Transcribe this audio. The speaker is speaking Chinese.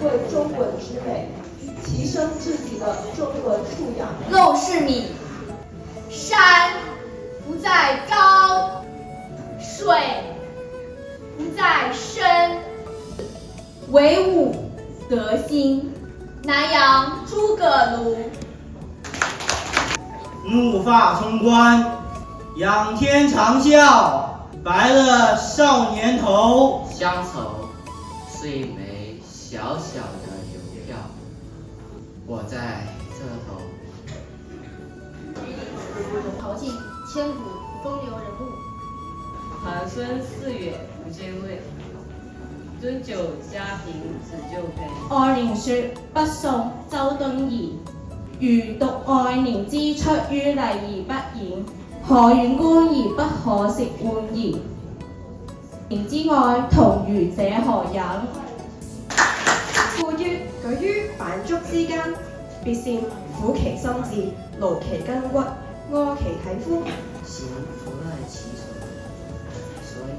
会中文之美，提升自己的中文素养。陋室铭：山不在高，水不在深，惟吾德馨。南阳诸葛庐。怒发冲冠，仰天长啸，白了少年头。乡愁是一枚小小的邮票，我在这头。陶晋千古风流人物。寒孙四月不见位，樽酒家贫只就悲。愛蓮說不送周敦頤，余獨愛蓮之出於泥而不染，可遠觀而不可褻玩焉。蓮之愛同予者何忍？故於舉於板竹之間，必先苦其心志，勞其筋骨，餓其體膚。行不樂其所，所以